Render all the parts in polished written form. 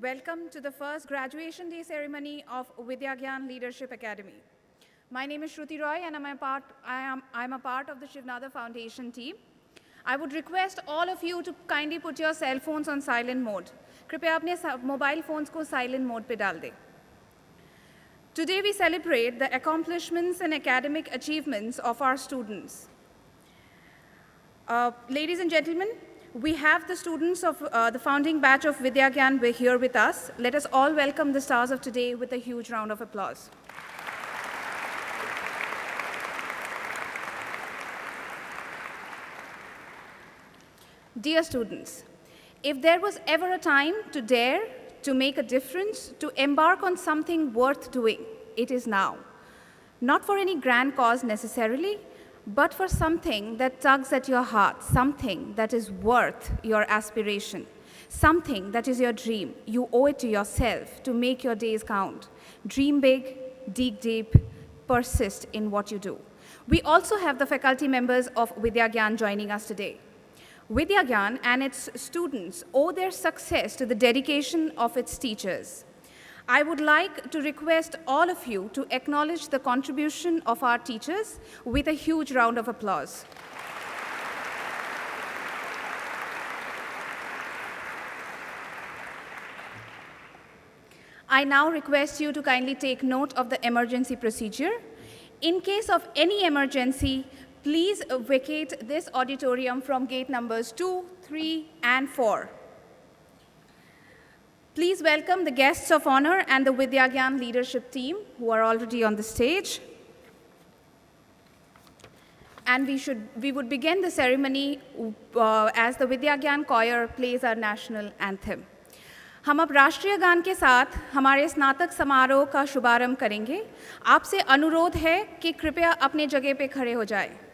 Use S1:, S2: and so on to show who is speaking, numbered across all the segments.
S1: Welcome to the first graduation day ceremony of Vidya Gyan Leadership Academy. My name is Shruti Roy and I'm a part of the Shivnada Foundation team. I would request all of you to kindly put your cell phones on silent mode. कृपया अपने mobile phones को silent mode पे डाल दें. Today we celebrate the accomplishments and academic achievements of our students. Ladies and gentlemen, we have the students of the founding batch of Vidya Gyan here with us. Let us all welcome the stars of today with a huge round of applause. Dear students, if there was ever a time to dare, to make a difference, to embark on something worth doing, it is now. Not for any grand cause necessarily, but for something that tugs at your heart, something that is worth your aspiration, something that is your dream. You owe it to yourself to make your days count. Dream big, dig deep, persist in what you do. We also have the faculty members of Vidya Gyan joining us today. Vidya Gyan and its students owe their success to the dedication of its teachers. I would like to request all of you to acknowledge the contribution of our teachers with a huge round of applause. I now request you to kindly take note of the emergency procedure. In case of any emergency, please vacate this auditorium from gate numbers 2, 3, and 4. Please welcome the guests of honor and the Vidya Gyan leadership team who are already on the stage. And we would begin the ceremony as the Vidya Gyan choir plays our national anthem. हम अब राष्ट्रीय गान के साथ हमारे स्नातक समारोह का शुभारंभ करेंगे. आपसे अनुरोध है कि कृपया अपने जगह पे खड़े हो जाएं.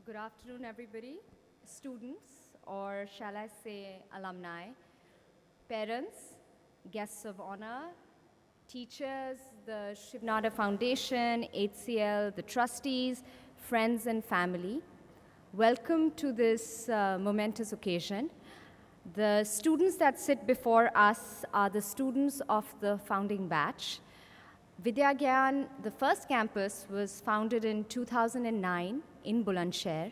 S2: Good afternoon, everybody. Students, or shall I say alumni, parents, guests of honor, teachers, the Shivnada Foundation, HCL, the trustees, friends and family. Welcome to this momentous occasion. The students that sit before us are the students of the founding batch. Vidya Gyan, the first campus, was founded in 2009 in Bulandshahr,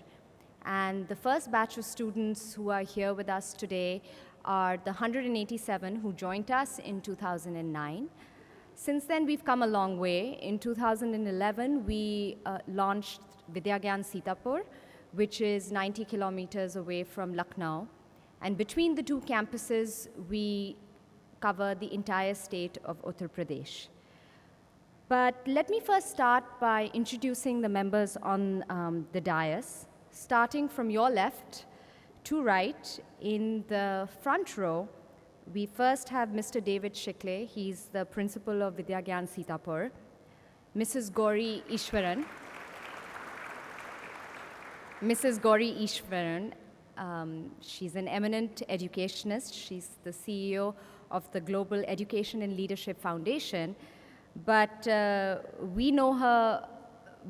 S2: and the first batch of students who are here with us today are the 187 who joined us in 2009. Since then, we've come a long way. In 2011, we launched Vidya Gyan Sitapur, which is 90 kilometers away from Lucknow. And between the two campuses, we cover the entire state of Uttar Pradesh. But let me first start by introducing the members on the dais. Starting from your left to right, in the front row, we first have Mr. David Shikle. He's the principal of Vidya Gyan Sitapur. Mrs. Gauri Ishwaran. Mrs. Gauri Ishwaran, she's an eminent educationist. She's the CEO of the Global Education and Leadership Foundation. But we know her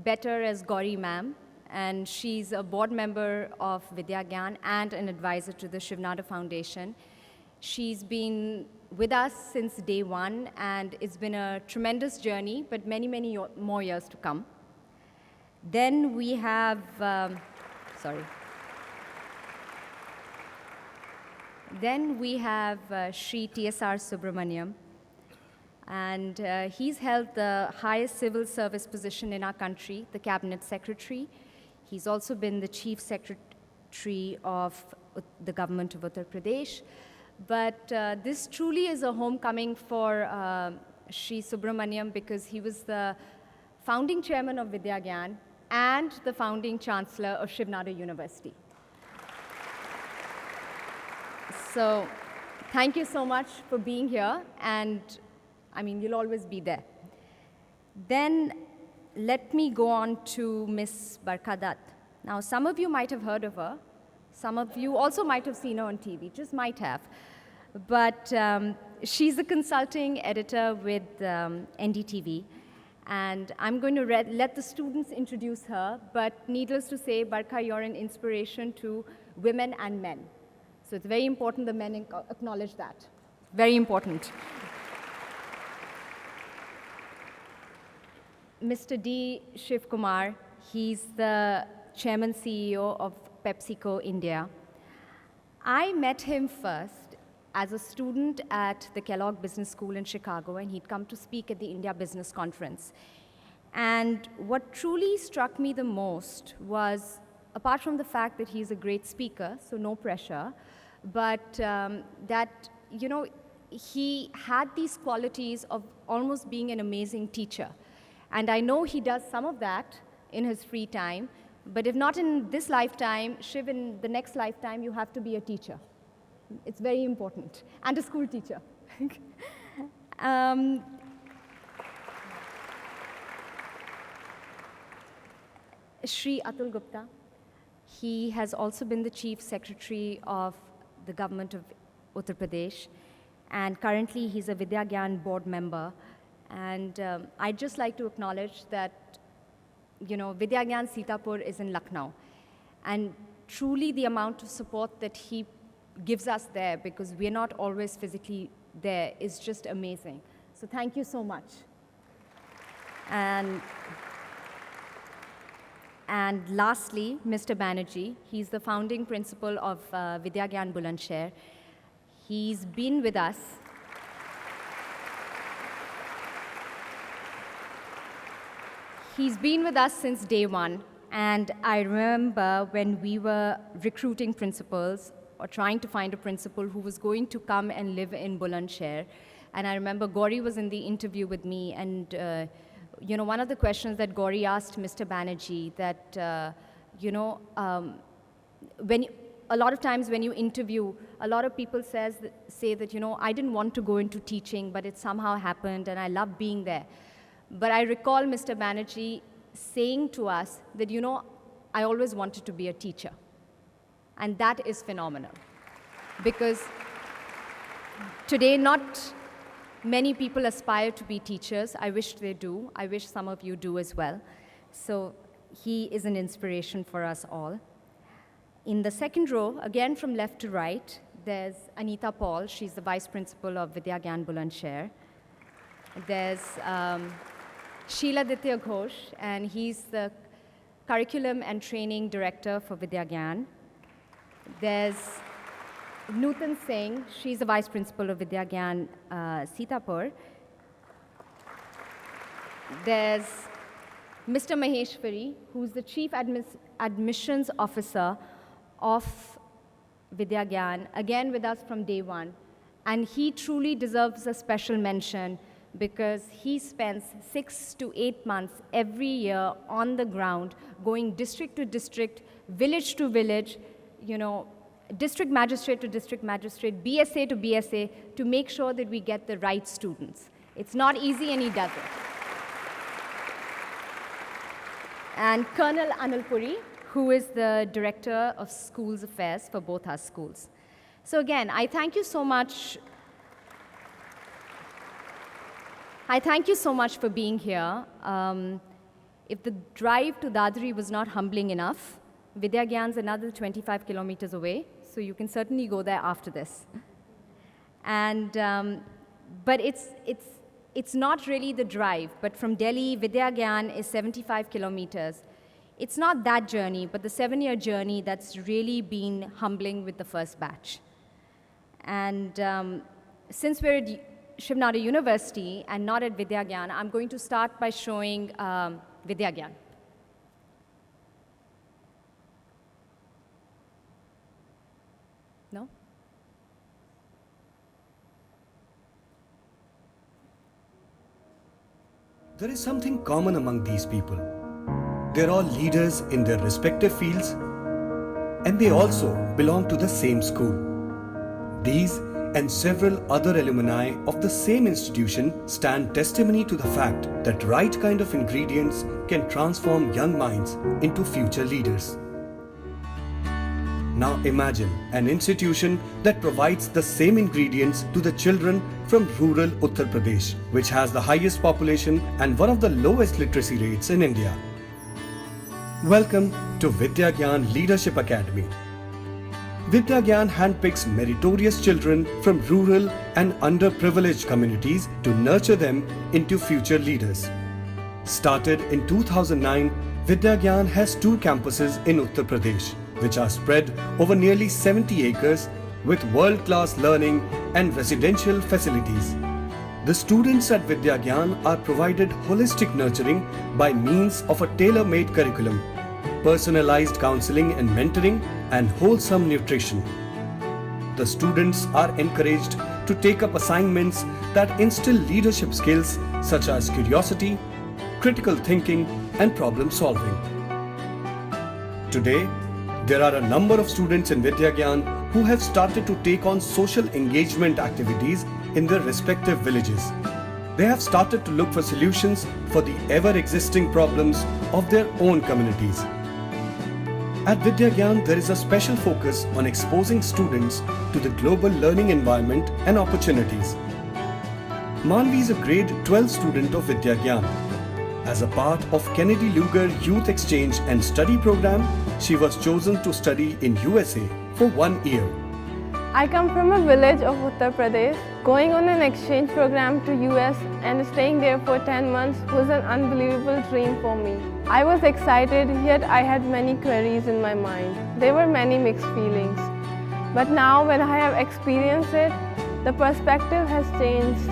S2: better as Gauri ma'am, and she's a board member of Vidya Gyan and an advisor to the Shivnada Foundation. She's been with us since day one, and it's been a tremendous journey, but many, many more years to come. Then we have, Then we have Shri TSR Subramaniam, and he's held the highest civil service position in our country, the Cabinet Secretary. He's also been the Chief Secretary of the government of Uttar Pradesh. But this truly is a homecoming for Shri Subramaniam, because he was the founding chairman of Vidya Gyan and the founding chancellor of Shiv Nada University. So thank you so much for being here, and I mean, you'll always be there. Then let me go on to Miss Barkha Dutt. Now, some of you might have heard of her. Some of you also might have seen her on TV, just might have. But she's a consulting editor with NDTV, and I'm going to let the students introduce her, but needless to say, Barkha, you're an inspiration to women and men. So it's very important the men acknowledge that. Very important. Mr. D. Shiv Kumar, he's the chairman CEO of PepsiCo India. I met him first as a student at the Kellogg Business School in Chicago, and he'd come to speak at the India Business Conference. And what truly struck me the most was, apart from the fact that he's a great speaker, so no pressure, but that, you know, he had these qualities of almost being an amazing teacher. And I know he does some of that in his free time, but if not in this lifetime, Shiv, in the next lifetime, you have to be a teacher. It's very important, and a school teacher. Shri Atul Gupta, he has also been the Chief Secretary of the government of Uttar Pradesh, and currently he's a Vidya Gyan board member. And I'd just like to acknowledge that, you know, Vidya Gyan Sitapur is in Lucknow, and truly the amount of support that he gives us there, because we're not always physically there, is just amazing. So thank you so much. And lastly, Mr. Banerjee, he's the founding principal of Vidya Gyan Bulandshahr. He's been with us. He's been with us since day one, and I remember when we were recruiting principals or trying to find a principal who was going to come and live in Bulandshahr. And I remember Gauri was in the interview with me, and you know, one of the questions that Gauri asked Mr. Banerjee, that, you know, a lot of times when you interview, a lot of people say that, you know, I didn't want to go into teaching, but it somehow happened, and I love being there. But I recall Mr. Banerjee saying to us that, you know, I always wanted to be a teacher. And that is phenomenal. Because today, not many people aspire to be teachers. I wish they do. I wish some of you do as well. So he is an inspiration for us all. In the second row, again from left to right, there's Anita Paul. She's the vice principal of Vidya Gyan Bulandshahr. There's Sheila Ditya Ghosh, and he's the curriculum and training director for Vidya Gyan. There's Nutan Singh, she's the vice principal of Vidya Gyan Sitapur. There's Mr. Maheshwari, who's the chief admissions officer of Vidya Gyan, again with us from day one. And he truly deserves a special mention, because he spends 6 to 8 months every year on the ground, going district to district, village to village, you know, district magistrate to district magistrate, BSA to BSA, to make sure that we get the right students. It's not easy, and he does it. And Colonel Anil Puri, who is the Director of Schools Affairs for both our schools. So again, I thank you so much. I thank you so much for being here. If the drive to Dadri was not humbling enough, Vidya Gyan's another 25 kilometers away, so you can certainly go there after this. And, but it's not really the drive. But from Delhi, Vidya Gyan is 75 kilometers. It's not that journey, but the 7-year journey that's really been humbling with the first batch. And since we're at Shiv Nada University and not at Vidya Gyan, I'm going to start by showing Vidya Gyan. No?
S3: There is something common among these people. They're all leaders in their respective fields, and they also belong to the same school. These and several other alumni of the same institution stand testimony to the fact that right kind of ingredients can transform young minds into future leaders. Now imagine an institution that provides the same ingredients to the children from rural Uttar Pradesh, which has the highest population and one of the lowest literacy rates in India. Welcome to Vidya Gyan Leadership Academy. Vidya Gyan handpicks meritorious children from rural and underprivileged communities to nurture them into future leaders. Started in 2009, Vidya Gyan has 2 campuses in Uttar Pradesh, which are spread over nearly 70 acres with world-class learning and residential facilities. The students at Vidya Gyan are provided holistic nurturing by means of a tailor-made curriculum, personalized counseling and mentoring, and wholesome nutrition. The students are encouraged to take up assignments that instill leadership skills such as curiosity, critical thinking, and problem solving. Today, there are a number of students in Vidya Gyan who have started to take on social engagement activities in their respective villages. They have started to look for solutions for the ever-existing problems of their own communities. At Vidya Gyan, there is a special focus on exposing students to the global learning environment and opportunities. Manvi is a grade 12 student of Vidya Gyan. As a part of Kennedy Lugar Youth Exchange and Study Program, she was chosen to study in USA for 1 year.
S4: I come from a village of Uttar Pradesh. Going on an exchange program to US and staying there for 10 months was an unbelievable dream for me. I was excited, yet I had many queries in my mind. There were many mixed feelings. But now when I have experienced it, the perspective has changed.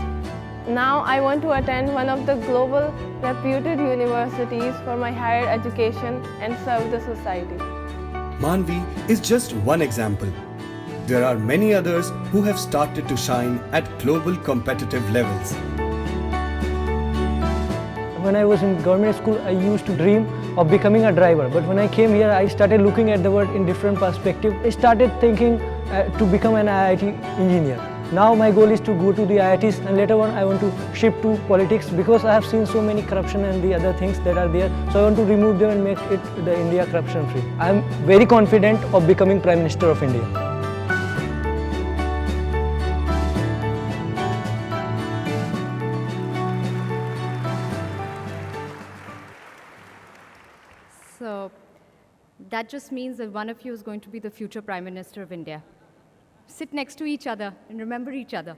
S4: Now I want to attend one of the global reputed universities for my higher education and serve the society.
S3: Manvi is just one example. There are many others who have started to shine at global competitive levels.
S5: When I was in government school, I used to dream of becoming a driver. But when I came here, I started looking at the world in different perspective. I started thinking to become an IIT engineer. Now my goal is to go to the IITs, and later on I want to shift to politics because I have seen so many corruption and the other things that are there. So I want to remove them and make it the India corruption free. I am very confident of becoming Prime Minister of India.
S2: So that just means that one of you is going to be the future Prime Minister of India. Sit next to each other and remember each other.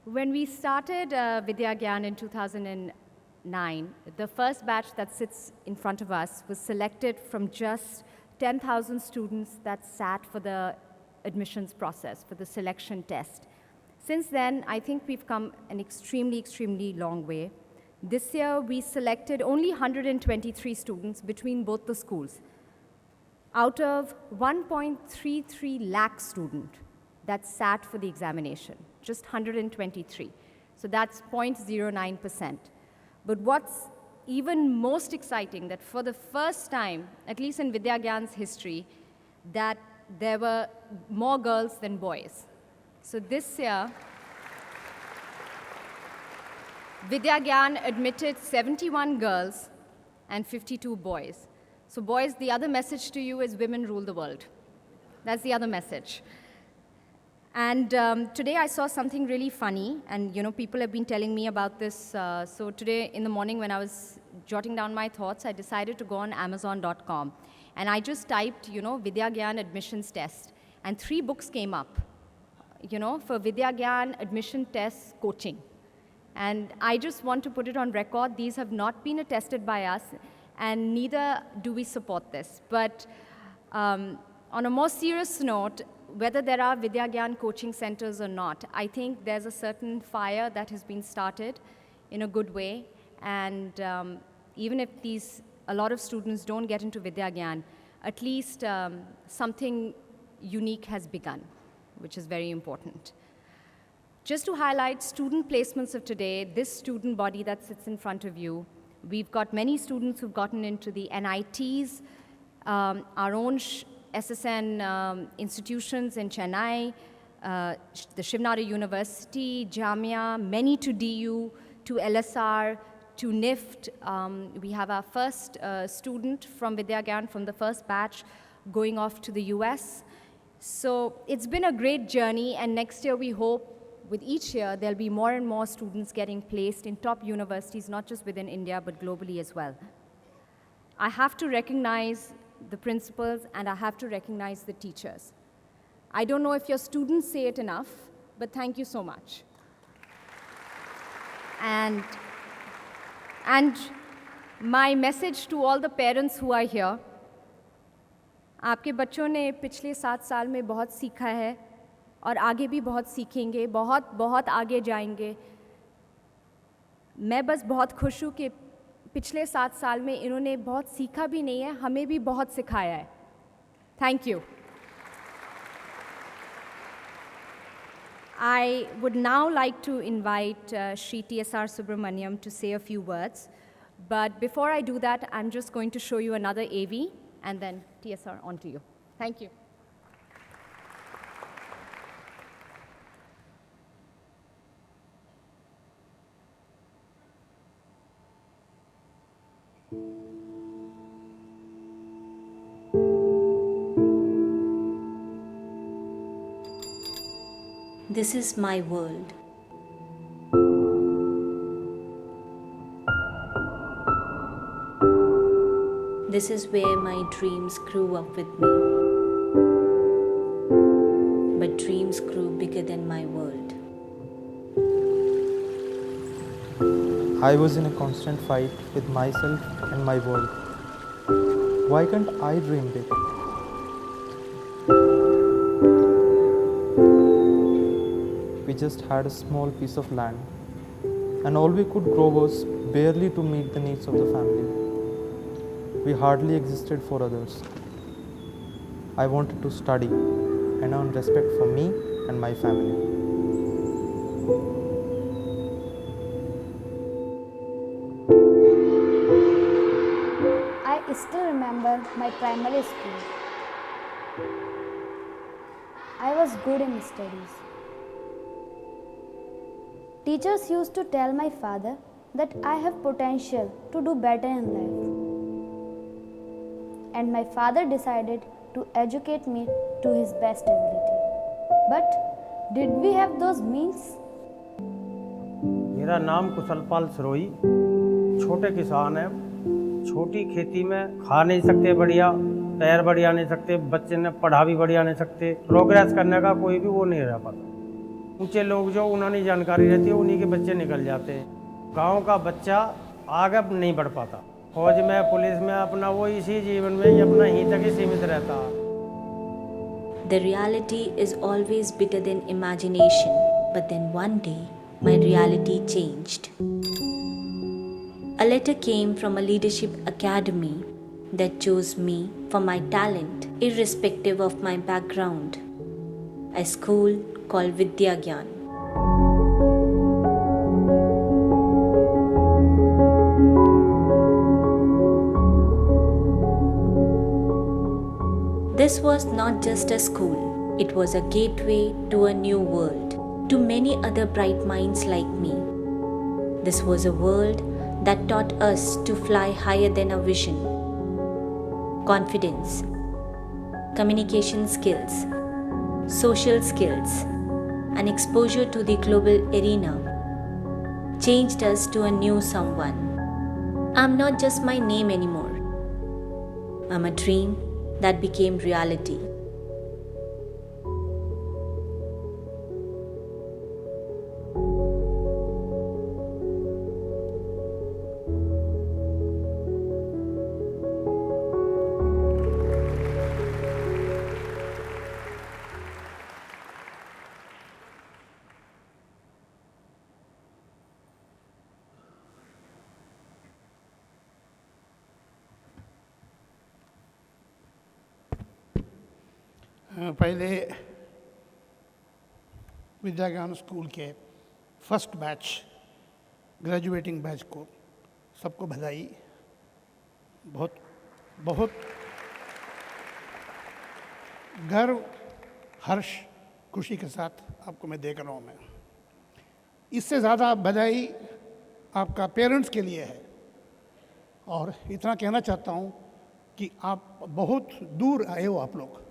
S2: When we started Vidya Gyan in 2009, the first batch that sits in front of us was selected from just 10,000 students that sat for the admissions process, for the selection test. Since then, I think we've come an extremely, extremely long way. This year, we selected only 123 students between both the schools, out of 1.33 lakh students that sat for the examination, just 123. So that's 0.09%. But what's even most exciting, that for the first time, at least in Vidya Gyan's history, that there were more girls than boys. So this year, Vidya Gyan admitted 71 girls and 52 boys. So boys, the other message to you is women rule the world. That's the other message. And today I saw something really funny, and people have been telling me about this. So today in the morning when I was jotting down my thoughts, I decided to go on Amazon.com. And I just typed, Vidya Gyan admissions test, and 3 books came up. for Vidya Gyan admission tests coaching. And I just want to put it on record, these have not been attested by us, and neither do we support this. But on a more serious note, whether there are Vidya Gyan coaching centers or not, I think there's a certain fire that has been started in a good way. And even if a lot of students don't get into Vidya Gyan, at least something unique has begun, which is very important. Just to highlight student placements of today, this student body that sits in front of you, we've got many students who've gotten into the NITs, our own SSN institutions in Chennai, the Shiv Nara University, Jamia, many to DU, to LSR, to NIFT. We have our first student from Vidya Gyan from the first batch going off to the US. So it's been a great journey, and next year we hope with each year there'll be more and more students getting placed in top universities, not just within India, but globally as well. I have to recognize the principals and I have to recognize the teachers. I don't know if your students say it enough, but thank you so much. And my message to all the parents who are here, आपके बच्चों ने पिछले 7 साल में बहुत सीखा है और आगे भी बहुत सीखेंगे, बहुत बहुत आगे जाएंगे। मैं बस बहुत खुश हूँ कि पिछले 7 साल में इन्होंने बहुत सीखा भी नहीं है, हमें भी बहुत सिखाया है। Thank you. I would now like to invite Shri TSR Subramaniam to say a few words. But before I do that, I'm just going to show you another AV, and then TSR, on to you. Thank you.
S6: This is my world. This is where my dreams grew up with me. But dreams grew bigger than my world.
S7: I was in a constant fight with myself and my world. Why can't I dream big? We just had a small piece of land, and all we could grow was barely to meet the needs of the family. We hardly existed for others. I wanted to study and earn respect for me and my family.
S8: I still remember my primary school. I was good in studies. Teachers used to tell my father that I have potential to do better in life. And my father decided to educate me to his best ability. But did we have those means?
S9: मेरा नाम कुशलपाल सरोई, छोटे किसान हैं। छोटी खेती में खा नहीं सकते बढ़िया, पैर बढ़िया नहीं सकते, बच्चे ने पढ़ा भी बढ़िया नहीं सकते, प्रोग्रेस करने का कोई भी वो नहीं रह पाता। ऊंचे लोग जो उन्होंने जानकारी रहती है उन्हीं के बच्चे निकल जाते हैं। गांव का बच्चा आगे नहीं बढ़ पाता। फौज में, पुलिस में अपना वो इसी जीवन में ही अपना ही तक ही सीमित रहता है।
S6: The reality is always bigger than imagination, but then one day my reality changed. A letter came from a leadership academy that chose me for my talent, irrespective of my background. A school called Vidya Gyan. This was not just a school, it was a gateway to a new world, to many other bright minds like me. This was a world that taught us to fly higher than our vision. Confidence, communication skills, social skills, and exposure to the global arena changed us to a new someone. I'm not just my name anymore. I'm a dream that became reality.
S10: पहले विद्या ज्ञान school के first batch graduating batch को सबको बधाई। बहुत बहुत गर्व, हर्ष, खुशी के साथ आपको मैं देख रहा हूँ। मैं इससे ज़्यादा बधाई आपका पेरेंट्स के लिए है, और इतना कहना चाहता हूँ कि आप बहुत दूर आए हो। आप लोग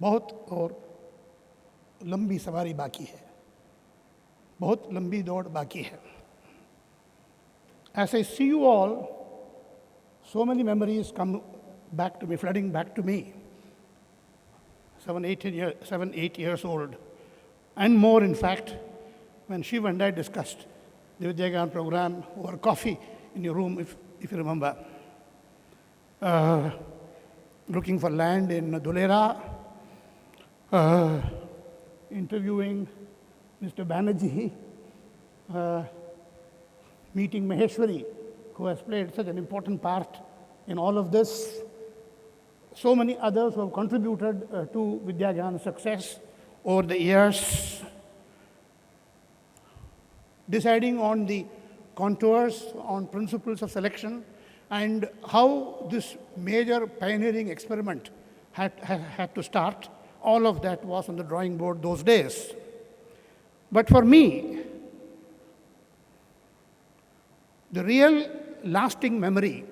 S10: बहुत और लंबी सवारी बाकी है, बहुत लंबी दौड़ बाकी है। As I see you all, so many memories come back to me, flooding back to me. 7, 8 years old, and more in fact, when Shiv and I discussed the Vidya Gyan program over coffee in your room, if you remember. Looking for land in Dulera, interviewing Mr. Banerjee, meeting Maheshwari, who has played such an important part in all of this. So many others who have contributed to Vidya Gyan's success over the years. Deciding on the contours, on principles of selection, and how this major pioneering experiment had to start. All of that was on the drawing board those days. But for me, the real lasting memory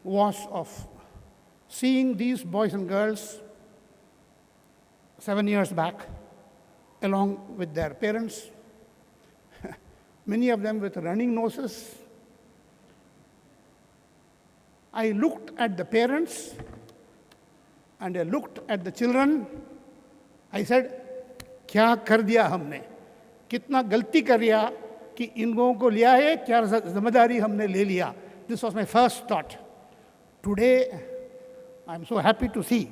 S10: was of seeing these boys and girls 7 years back, along with their parents, many of them with running noses. I looked at the parents and I looked at the children. I said, क्या कर दिया हमने, कितना गलती कर दिया कि इन लोगों को लिया है, क्या जिम्मेदारी हमने ले लिया. This was my first thought. Today, I'm so happy to see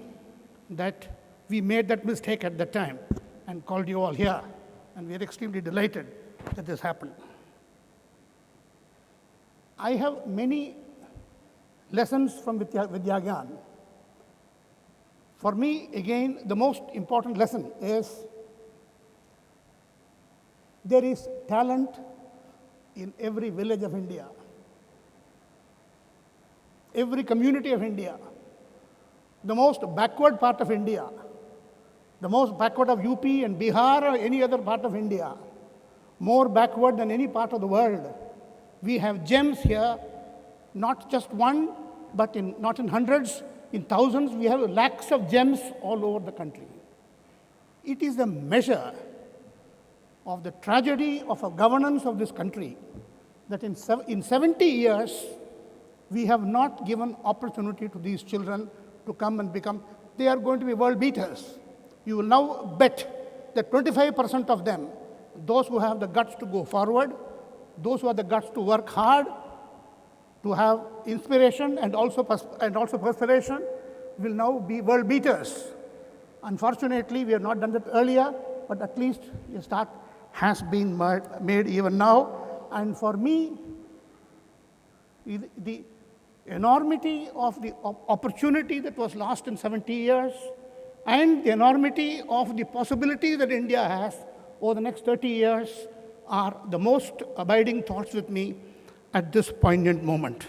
S10: that we made that mistake at that time and called you all here, and we are extremely delighted that this happened. I have many lessons from Vidya Gyan. For me, again, the most important lesson is there is talent in every village of India, every community of India, the most backward part of India, the most backward of UP and Bihar or any other part of India, more backward than any part of the world. We have gems here, not just one, but not in hundreds, in thousands. We have lakhs of gems all over the country. It is a measure of the tragedy of a governance of this country that in 70 years, we have not given opportunity to these children to come and become, they are going to be world beaters. You will now bet that 25% of them, those who have the guts to go forward, those who have the guts to work hard, to have inspiration and also perspiration, will now be world beaters. Unfortunately, we have not done that earlier, but at least a start has been made even now. And for me, the enormity of the opportunity that was lost in 70 years and the enormity of the possibilities that India has over the next 30 years are the most abiding thoughts with me at this poignant moment.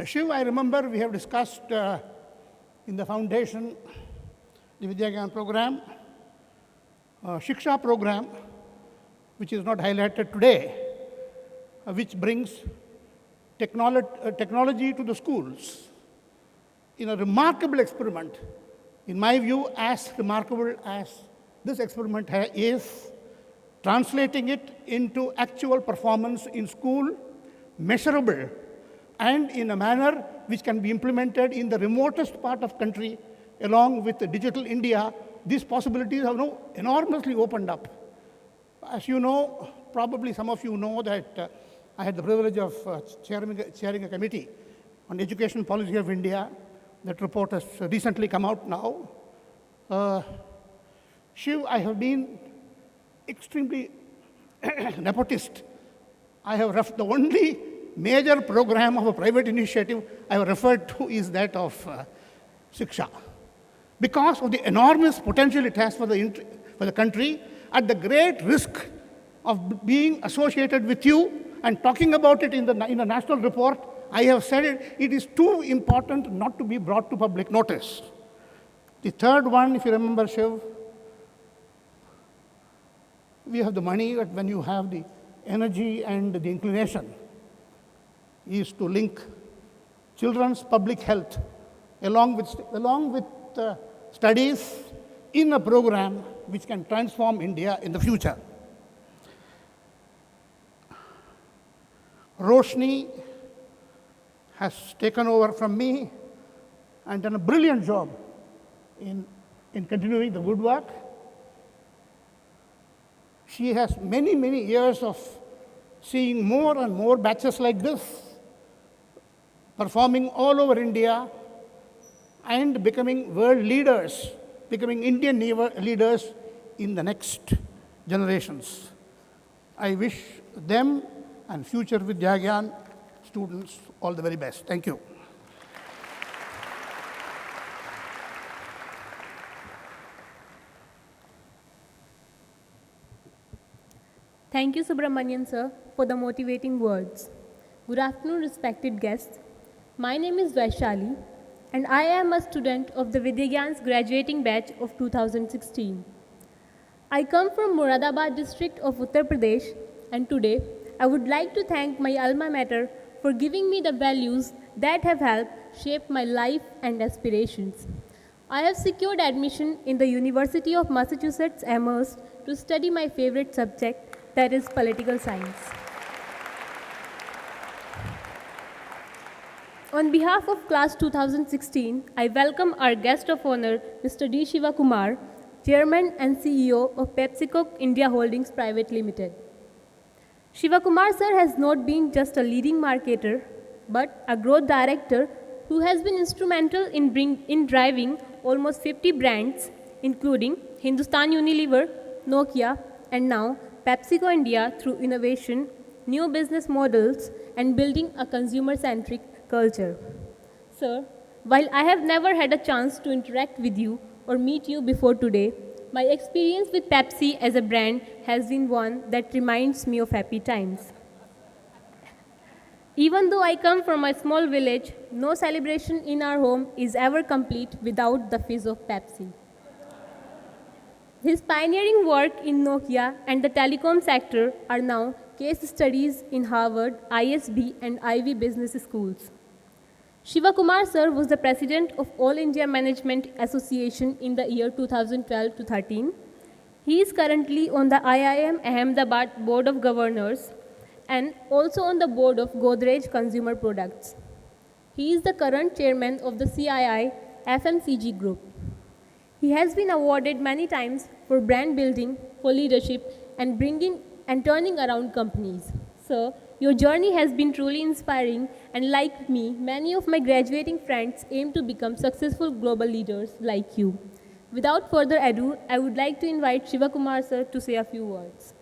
S10: Shiv, I remember we have discussed in the foundation, the Vidya Gyan program, Shiksha program, which is not highlighted today, which brings technology to the schools in a remarkable experiment. In my view, as remarkable as this experiment is, translating it into actual performance in school, measurable, and in a manner which can be implemented in the remotest part of country, along with the digital India. These possibilities have now enormously opened up. As you know, probably some of you know that I had the privilege of chairing a committee on education policy of India. That report has recently come out now. Shiv, I have been extremely nepotist. I have the only major program of a private initiative I have referred to is that of Shiksha, because of the enormous potential it has for the country, at the great risk of being associated with you and talking about it in the national report, I have said it is too important not to be brought to public notice. The third one, if you remember, Shiv, we have the money, but when you have the energy and the inclination, is to link children's public health along with studies in a program which can transform India in the future. Roshni has taken over from me and done a brilliant job in continuing the good work. She has many, many years of seeing more and more batches like this, performing all over India and becoming world leaders, becoming Indian leaders in the next generations. I wish them and future Vidya Gyan students all the very best. Thank you.
S11: Thank you, Subramanian sir, for the motivating words. Good afternoon, respected guests. My name is Vaishali, and I am a student of the Vidya Gyan's graduating batch of 2016. I come from Moradabad district of Uttar Pradesh, and today I would like to thank my alma mater for giving me the values that have helped shape my life and aspirations. I have secured admission in the University of Massachusetts Amherst to study my favorite subject, that is political science. On behalf of class 2016, I welcome our guest of honor, Mr. D. Shivakumar, Chairman and CEO of PepsiCo India Holdings Private Limited. Shivakumar sir has not been just a leading marketer, but a growth director who has been instrumental in driving almost 50 brands, including Hindustan Unilever, Nokia, and now PepsiCo India through innovation, new business models, and building a consumer-centric culture. Sir, while I have never had a chance to interact with you or meet you before today, my experience with Pepsi as a brand has been one that reminds me of happy times. Even though I come from a small village, no celebration in our home is ever complete without the fizz of Pepsi. His pioneering work in Nokia and the telecom sector are now case studies in Harvard, ISB, and Ivy business schools. Shivakumar sir was the president of All India Management Association in the year 2012 to 13. He is currently on the IIM Ahmedabad Board of Governors and also on the board of Godrej Consumer Products. He is the current chairman of the CII FMCG Group. He has been awarded many times for brand building, for leadership, and bringing and turning around companies. Sir, your journey has been truly inspiring, and like me, many of my graduating friends aim to become successful global leaders like you. Without further ado, I would like to invite Shivakumar sir to say a few words.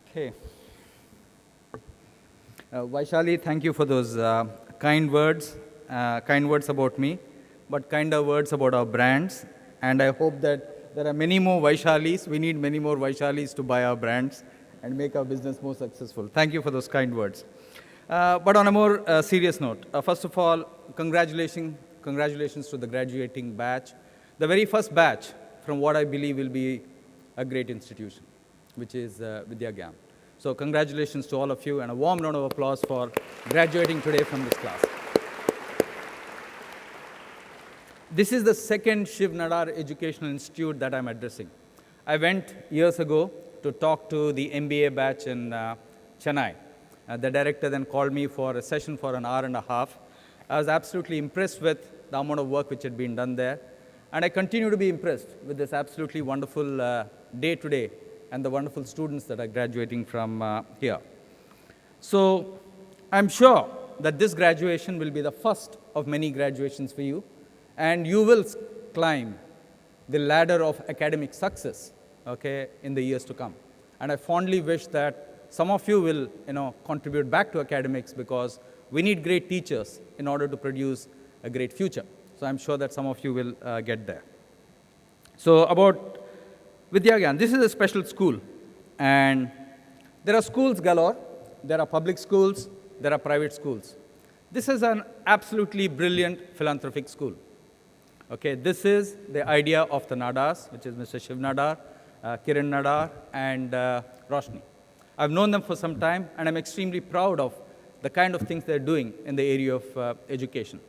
S12: Okay. Vaishali, thank you for those kind words about me, but kinder words about our brands. And I hope that there are many more Vaishalis. We need many more Vaishalis to buy our brands and make our business more successful. Thank you for those kind words. But on a more serious note, first of all, congratulations to the graduating batch. The very first batch from what I believe will be a great institution, which is Vidya Gyan. So congratulations to all of you, and a warm round of applause for graduating today from this class. This is the second Shiv Nadar Educational Institute that I'm addressing. I went years ago to talk to the MBA batch in Chennai. The director then called me for a session for an hour and a half. I was absolutely impressed with the amount of work which had been done there. And I continue to be impressed with this absolutely wonderful day today and the wonderful students that are graduating from here. So I'm sure that this graduation will be the first of many graduations for you, and you will climb the ladder of academic success, okay, in the years to come. And I fondly wish that some of you will contribute back to academics, because we need great teachers in order to produce a great future. So I'm sure that some of you will get there. So about Vidya Gyan, this is a special school. And there are schools galore. There are public schools. There are private schools. This is an absolutely brilliant philanthropic school. Okay, this is the idea of the Nadars, which is Mr. Shiv Nadar, Kiran Nadar, and Roshni. I've known them for some time, and I'm extremely proud of the kind of things they're doing in the area of education.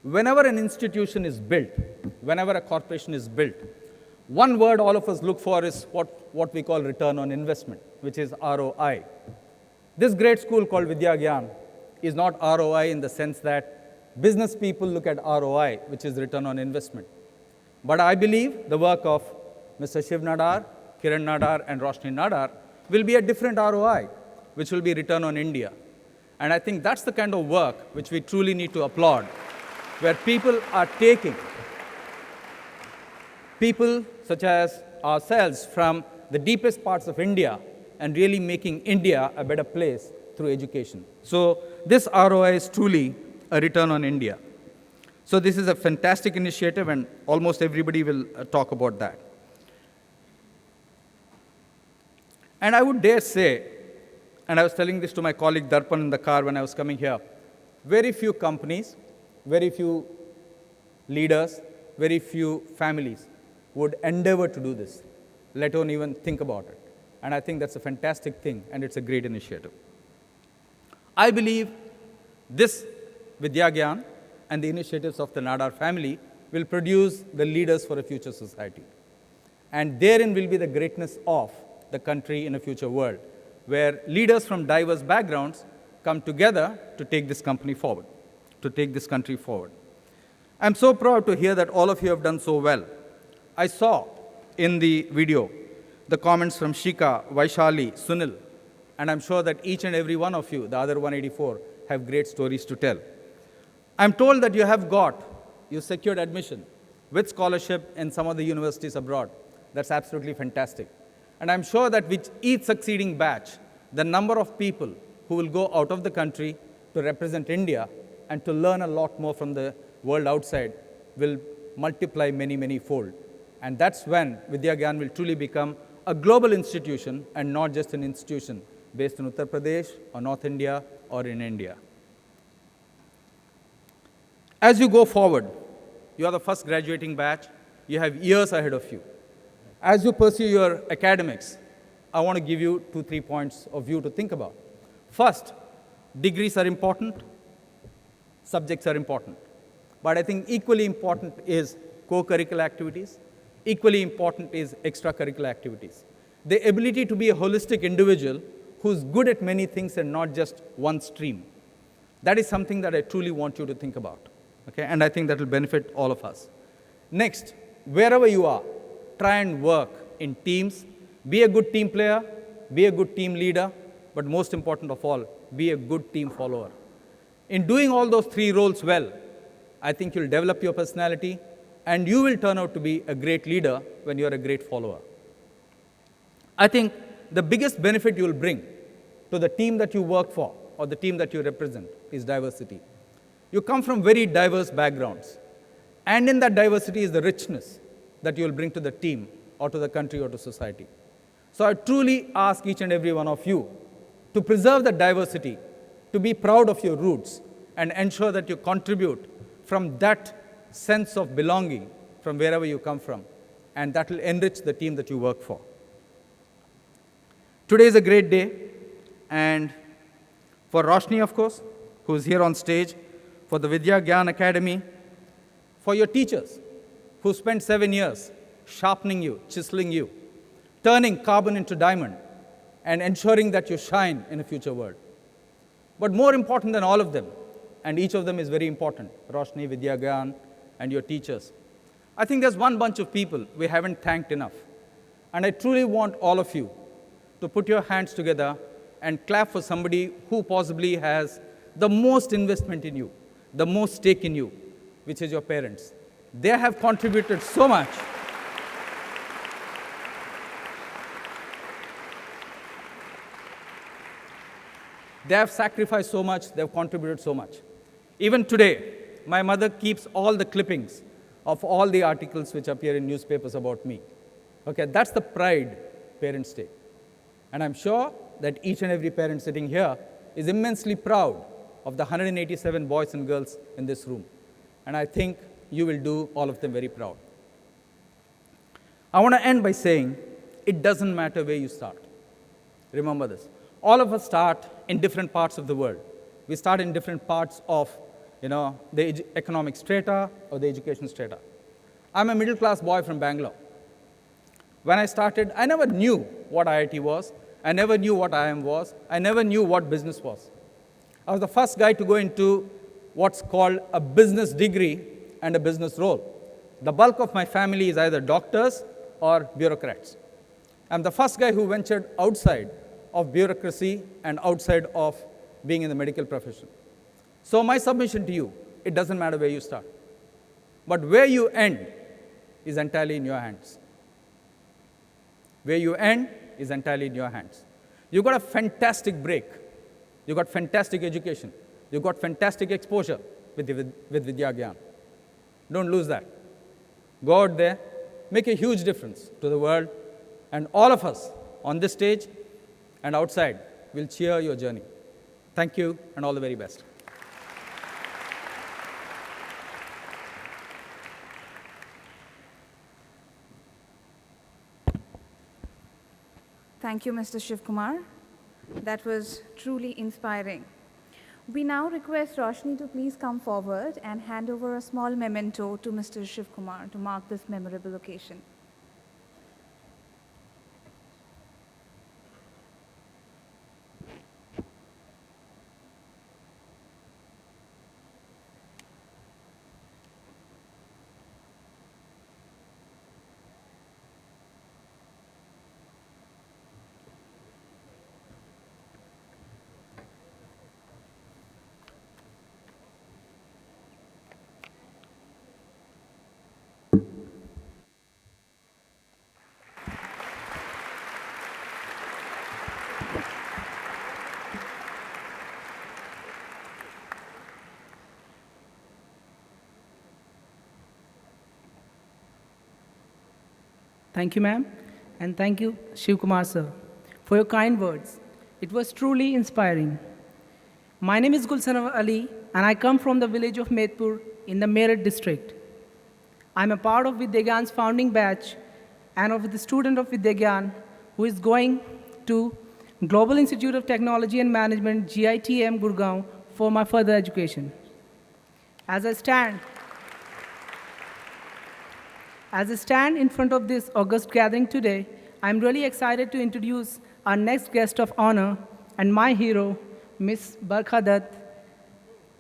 S12: Whenever an institution is built, whenever a corporation is built, one word all of us look for is what we call return on investment, which is ROI. This great school called Vidya Gyan is not ROI in the sense that business people look at ROI, which is return on investment. But I believe the work of Mr. Shiv Nadar, Kiran Nadar, and Roshni Nadar will be a different ROI, which will be return on India. And I think that's the kind of work which we truly need to applaud, where people are taking people such as ourselves from the deepest parts of India and really making India a better place through education. So this ROI is truly a return on India. So this is a fantastic initiative, and almost everybody will talk about that. And I would dare say, and I was telling this to my colleague Darpan in the car when I was coming here, very few companies, very few leaders, very few families would endeavor to do this, let alone even think about it. And I think that's a fantastic thing, and it's a great initiative. I believe this Vidya Gyan and the initiatives of the Nadar family will produce the leaders for a future society. And therein will be the greatness of the country in a future world, where leaders from diverse backgrounds come together to take this company forward, to take this country forward. I'm so proud to hear that all of you have done so well. I saw in the video the comments from Shika, Vaishali, Sunil, and I'm sure that each and every one of you, the other 184, have great stories to tell. I'm told that you secured admission with scholarship in some of the universities abroad. That's absolutely fantastic. And I'm sure that with each succeeding batch, the number of people who will go out of the country to represent India and to learn a lot more from the world outside will multiply many, many fold. And that's when Vidya Gyan will truly become a global institution and not just an institution based in Uttar Pradesh or North India or in India. As you go forward, you are the first graduating batch. You have years ahead of you. As you pursue your academics, I want to give you 2-3 points of view to think about. First, degrees are important, subjects are important. But I think equally important is co-curricular activities. Equally important is extracurricular activities. The ability to be a holistic individual who's good at many things and not just one stream. That is something that I truly want you to think about. Okay? And I think that will benefit all of us. Next, wherever you are, try and work in teams. Be a good team player, be a good team leader, but most important of all, be a good team follower. In doing all those 3 roles well, I think you'll develop your personality, and you will turn out to be a great leader when you're a great follower. I think the biggest benefit you'll bring to the team that you work for or the team that you represent is diversity. You come from very diverse backgrounds, and in that diversity is the richness that you'll bring to the team or to the country or to society. So I truly ask each and every one of you to preserve the diversity, to be proud of your roots, and ensure that you contribute from that sense of belonging from wherever you come from, and that will enrich the team that you work for. Today is a great day, and for Roshni, of course, who is here on stage, for the Vidya Gyan Academy, for your teachers who spent 7 years sharpening you, chiseling you, turning carbon into diamond, and ensuring that you shine in a future world. But more important than all of them, and each of them is very important, Roshni, Vidya Gyan, and your teachers, I think there's one bunch of people we haven't thanked enough. And I truly want all of you to put your hands together and clap for somebody who possibly has the most investment in you, the most stake in you, which is your parents. They have contributed so much. They have sacrificed so much, they have contributed so much. Even today, my mother keeps all the clippings of all the articles which appear in newspapers about me. Okay, that's the pride parents take. And I'm sure that each and every parent sitting here is immensely proud of the 187 boys and girls in this room. And I think you will do all of them very proud. I want to end by saying, it doesn't matter where you start. Remember this. All of us start in different parts of the world. We start in different parts of the economic strata or the education strata. I'm a middle-class boy from Bangalore. When I started, I never knew what IIT was. I never knew what IIM was. I never knew what business was. I was the first guy to go into what's called a business degree and a business role. The bulk of my family is either doctors or bureaucrats. I'm the first guy who ventured outside of bureaucracy and outside of being in the medical profession. So my submission to you, it doesn't matter where you start. But where you end is entirely in your hands. Where you end is entirely in your hands. You got a fantastic break. You got fantastic education. You got fantastic exposure with Vidya Gyan. Don't lose that. Go out there, make a huge difference to the world, and all of us on this stage and outside will cheer your journey. Thank you, and all the very best.
S1: Thank you, Mr. Shivkumar. That was truly inspiring. We now request Roshni to please come forward and hand over a small memento to Mr. Shivkumar to mark this memorable occasion.
S13: Thank you, ma'am, and thank you, Shivkumar sir, for your kind words. It was truly inspiring. My name is Gulsan Ali, and I come from the village of Medpur in the Meerut district. I'm a part of Vidya Gyan's founding batch and of the student of Vidya Gyan who is going to Global Institute of Technology and Management, GITM, Gurgaon, for my further education. As I stand in front of this august gathering today, I'm really excited to introduce our next guest of honor and my hero, Ms. Barkha Dutt,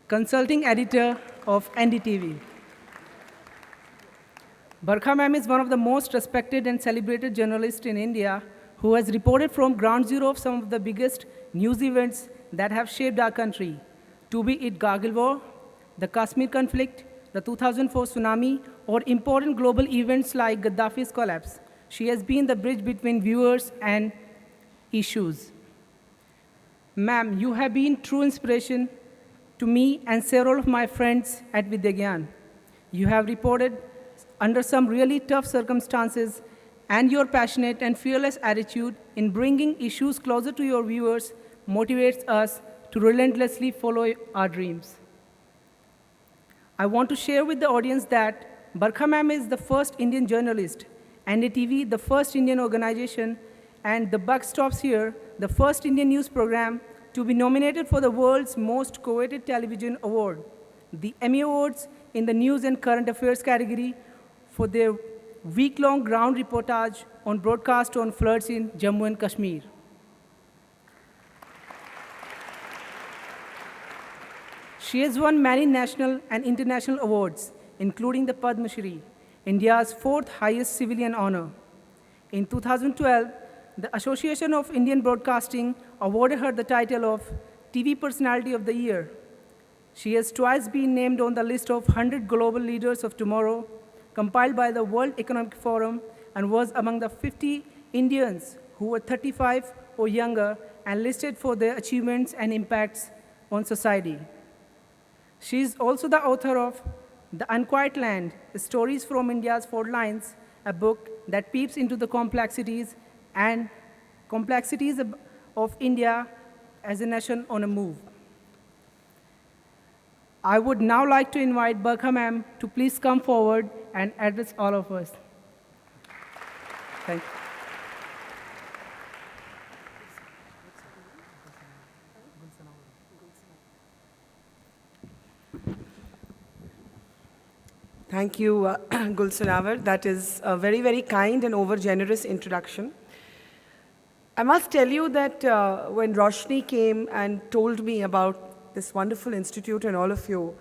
S13: consulting editor of NDTV. Barkha ma'am is one of the most respected and celebrated journalists in India who has reported from ground zero of some of the biggest news events that have shaped our country, to be it Gargle War, the Kashmir conflict, the 2004 tsunami, or important global events like Gaddafi's collapse. She has been the bridge between viewers and issues. Ma'am, you have been true inspiration to me and several of my friends at Vidya Gyan. You have reported under some really tough circumstances, and your passionate and fearless attitude in bringing issues closer to your viewers motivates us to relentlessly follow our dreams. I want to share with the audience that Barkha ma'am is the first Indian journalist, NDTV, the first Indian organization, and the buck stops here, the first Indian news program to be nominated for the world's most coveted television award, the Emmy Awards in the news and current affairs category for their week-long ground reportage on broadcast on floods in Jammu and Kashmir. She has won many national and international awards, including the Padma Shri, India's fourth highest civilian honor. In 2012, the Association of Indian Broadcasting awarded her the title of TV Personality of the Year. She has twice been named on the list of 100 global leaders of tomorrow, compiled by the World Economic Forum, and was among the 50 Indians who were 35 or younger and listed for their achievements and impacts on society. She is also the author of The Unquiet Land, Stories from India's Fault Lines, a book that peeps into the complexities of India as a nation on a move. I would now like to invite Barkha ma'am to please come forward and address all of us. Thank you.
S14: Thank you, Gulsanavar. That is a very, very kind and over-generous introduction. I must tell you that when Roshni came and told me about this wonderful institute and all of you,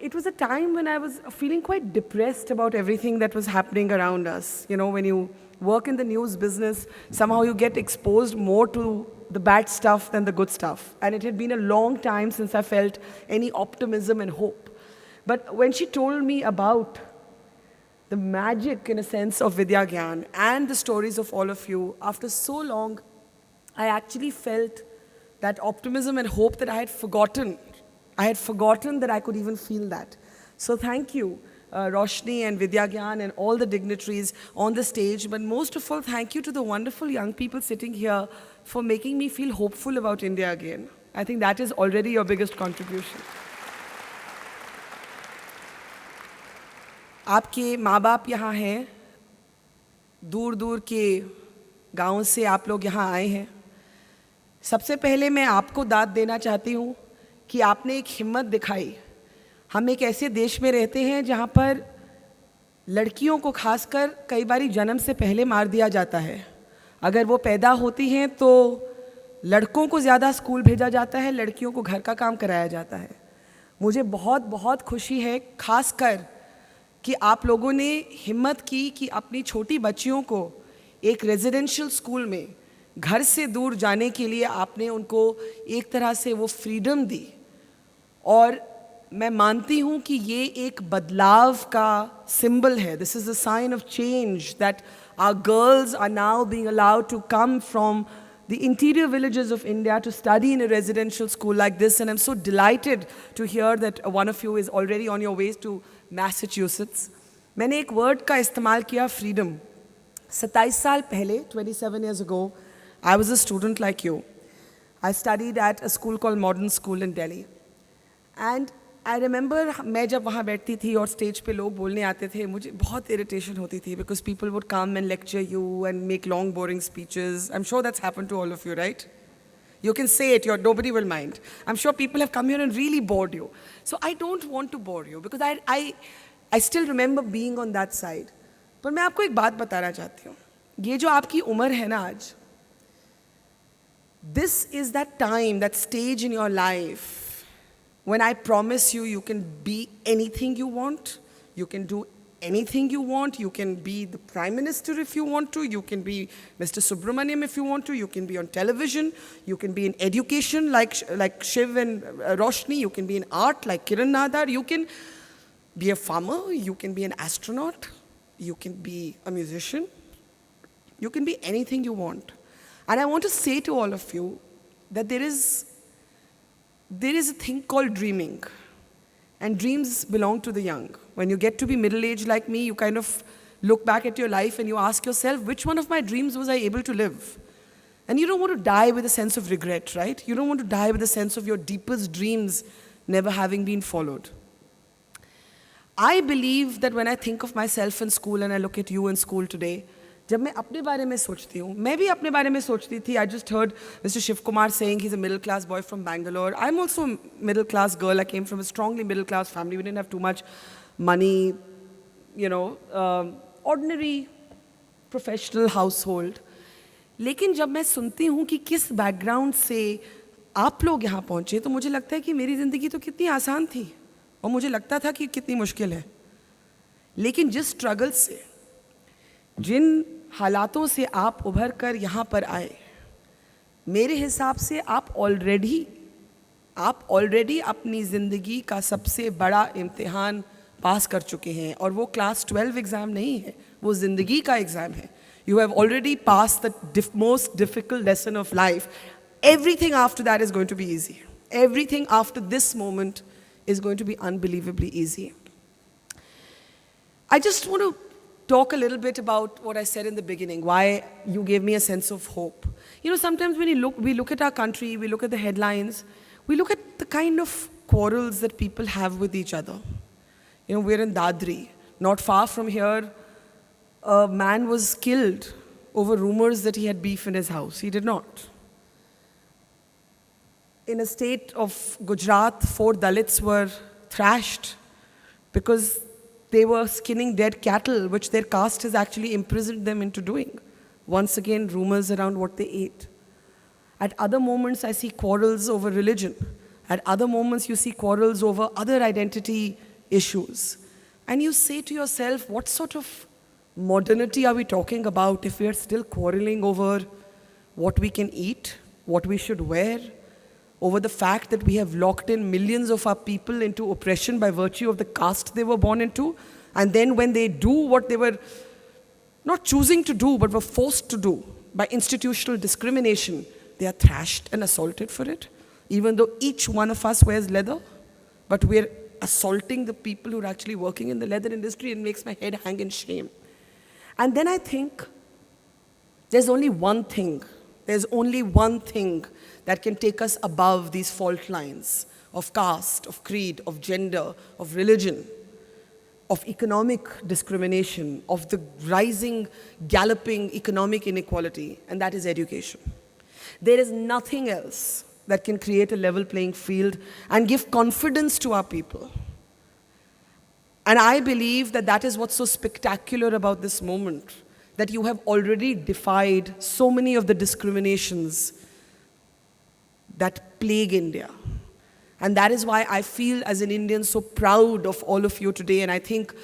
S14: it was a time when I was feeling quite depressed about everything that was happening around us. You know, when you work in the news business, somehow you get exposed more to the bad stuff than the good stuff. And it had been a long time since I felt any optimism and hope. But when she told me about the magic, in a sense, of Vidya Gyan and the stories of all of you, after so long, I actually felt that optimism and hope that I had forgotten. I had forgotten that I could even feel that. So thank you, Roshni and Vidya Gyan and all the dignitaries on the stage. But most of all, thank you to the wonderful young people sitting here for making me feel hopeful about India again. I think that is already your biggest contribution. आपके माँ बाप यहाँ हैं, दूर दूर के गाँव से आप लोग यहाँ आए हैं. सबसे पहले मैं आपको दाद देना चाहती हूँ कि आपने एक हिम्मत दिखाई. हम एक ऐसे देश में रहते हैं जहाँ पर लड़कियों को खासकर कई बारी जन्म से पहले मार दिया जाता है. अगर वो पैदा होती हैं तो लड़कों को ज़्यादा स्कूल भेजा जाता है, लड़कियों को घर का काम कराया जाता है. मुझे बहुत बहुत खुशी है खासकर कि आप लोगों ने हिम्मत की कि अपनी छोटी बच्चियों को एक रेजिडेंशियल स्कूल में घर से दूर जाने के लिए आपने उनको एक तरह से वो फ्रीडम दी. और मैं मानती हूँ कि ये एक बदलाव का सिंबल है. This is a sign of change that our girls are now being allowed to come from the interior villages of India to study in a residential school like this, and I'm so delighted to hear that one of you is already on your way to Massachusetts. मैंने एक word का इस्तेमाल किया, freedom. 27 साल पहले, 27 years ago, I was a student like you. I studied at a school called Modern School in Delhi. And I remember मैं जब वहाँ बैठती थी और स्टेज पे लोग बोलने आते थे, मुझे बहुत irritation होती थी because people would come and lecture you and make long boring speeches. I'm sure that's happened to all of you, right? You can say it, nobody will mind. I'm sure people have come here and really bored you. So I don't want to bore you because I still remember being on that side. पर मैं आपको एक बात बताना चाहती हूँ. ये जो आपकी उम्र है ना आज, this is that time, that stage in your life when I promise you, you can be anything you want, you can do anything you want, you can be the Prime Minister if you want to, you can be Mr. Subramaniam if you want to, you can be on television, you can be in education like Shiv and Roshni, you can be in art like Kiran Nadar, you can be a farmer, you can be an astronaut, you can be a musician, you can be anything you want. And I want to say to all of you that there is a thing called dreaming, and dreams belong to the young. When you get to be middle-aged like me, you kind of look back at your life and you ask yourself, which one of my dreams was I able to live? And you don't want to die with a sense of regret, right? You don't want to die with a sense of your deepest dreams never having been followed. I believe that when I think of myself in school and I look at you in school today, जब मैं अपने बारे में सोचती हूँ, मैं भी अपने बारे में सोचती थी. I just heard Mr. Shiv Kumar saying he's a middle-class boy from Bangalore. I'm also a middle-class girl. I came from a strongly middle-class family. We didn't have too much money, ordinary professional household. लेकिन जब मैं सुनती हूँ कि किस background से आप लोग यहाँ पहुँचे, तो मुझे लगता है कि मेरी ज़िंदगी तो कितनी आसान थी और मुझे लगता था कि कितनी मुश्किल है. लेकिन जिस स्ट्रगल से, जिन हालातों से आप उभर कर यहाँ पर आए, मेरे हिसाब से आप ऑलरेडी अपनी ज़िंदगी का सबसे बड़ा इम्तिहान पास कर चुके हैं. और वो क्लास 12 एग्ज़ाम नहीं है, वो ज़िंदगी का एग्ज़ाम है. You have already passed the most difficult lesson of life. Everything after that is going to be easy. Everything after this moment is going to be unbelievably easy. I just want to talk a little bit about what I said in the beginning, why you gave me a sense of hope. You know, sometimes when we look at our country, we look at the headlines, we look at the kind of quarrels that people have with each other. You know, we're in Dadri. Not far from here, a man was killed over rumors that he had beef in his house. He did not. In a state of Gujarat, 4 Dalits were thrashed because they were skinning dead cattle, which their caste has actually imprisoned them into doing. Once again, rumors around what they ate. At other moments, I see quarrels over religion. At other moments, you see quarrels over other identity issues. And you say to yourself, what sort of modernity are we talking about if we are still quarreling over what we can eat, what we should wear, over the fact that we have locked in millions of our people into oppression by virtue of the caste they were born into, and then when they do what they were not choosing to do but were forced to do by institutional discrimination, they are thrashed and assaulted for it, even though each one of us wears leather, but we're assaulting the people who are actually working in the leather industry. It makes my head hang in shame. And then I think there's only one thing that can take us above these fault lines of caste, of creed, of gender, of religion, of economic discrimination, of the rising, galloping economic inequality, and that is education. There is nothing else that can create a level playing field and give confidence to our people. And I believe that that is what's so spectacular about this moment, that you have already defied so many of the discriminations that plague India. And that is why I feel as an Indian so proud of all of you today. And I think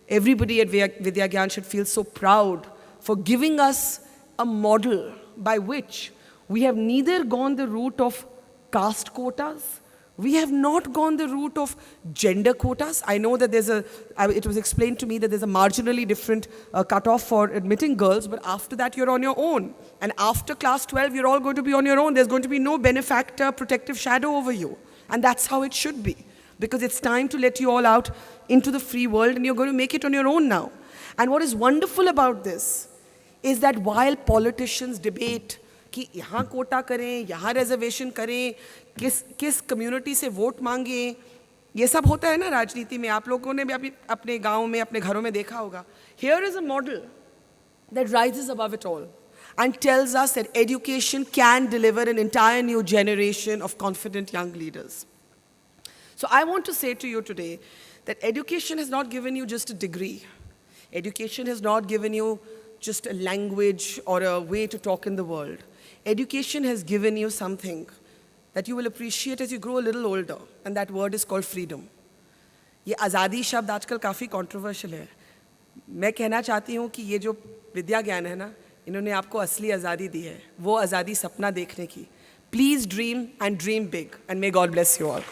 S14: everybody at Vidya Gyan should feel so proud for giving us a model by which we have neither gone the route of caste quotas, we have not gone the route of gender quotas. I know that it was explained to me that there's a marginally different cutoff for admitting girls, but after that you're on your own. And after class 12, you're all going to be on your own. There's going to be no benefactor, protective shadow over you. And that's how it should be. Because it's time to let you all out into the free world, and you're going to make it on your own now. And what is wonderful about this is that while politicians debate कि यहाँ कोटा करें, यहाँ reservation करें, किस community से vote मांगें, ये सब होता है ना राजनीति में. आप लोगों ने भी अपने गाँव में, अपने घरों में देखा होगा. Here is a model that rises above it all and tells us that education can deliver an entire new generation of confident young leaders. So I want to say to you today that education has not given you just a degree. Education has not given you just a language or a way to talk in the world. Education has given you something that you will appreciate as you grow a little older, and that word is called freedom. ये आज़ादी शब्द आजकल काफ़ी controversial है. मैं कहना चाहती हूँ कि ये जो विद्या ज्ञान है ना, इन्होंने आपको असली आज़ादी दी है, वो आज़ादी सपना देखने की. Please dream and dream big, and may God bless you all.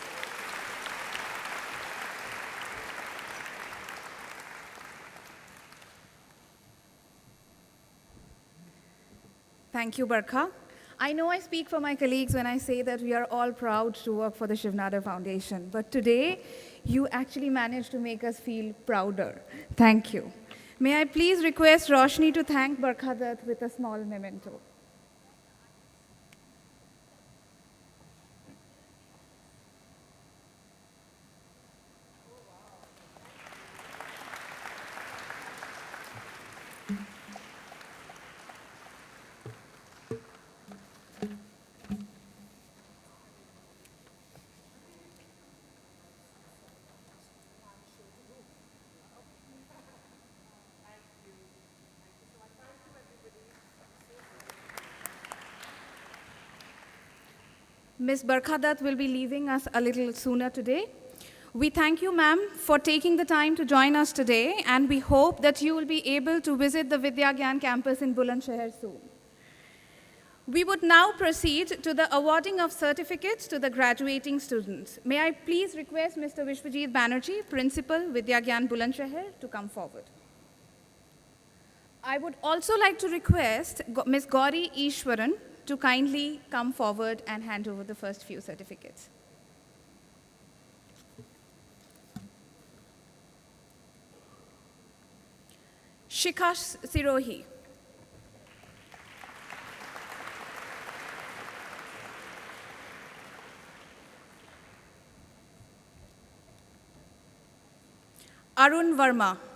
S1: Thank you, Barkha. I know I speak for my colleagues when I say that we are all proud to work for the Shiv Nada Foundation, but today you actually managed to make us feel prouder. Thank you. May I please request Roshni to thank Barkha Dutt with a small memento. Ms. Barkha Dutt will be leaving us a little sooner today. We thank you, ma'am, for taking the time to join us today, and we hope that you will be able to visit the Vidya Gyan campus in Bulandshahr soon. We would now proceed to the awarding of certificates to the graduating students. May I please request Mr. Vishwajit Banerjee, Principal, Vidya Gyan Bulandshahr, to come forward. I would also like to request Ms. Gauri Ishwaran to kindly come forward and hand over the first few certificates. Shikha Sirohi. Arun Verma.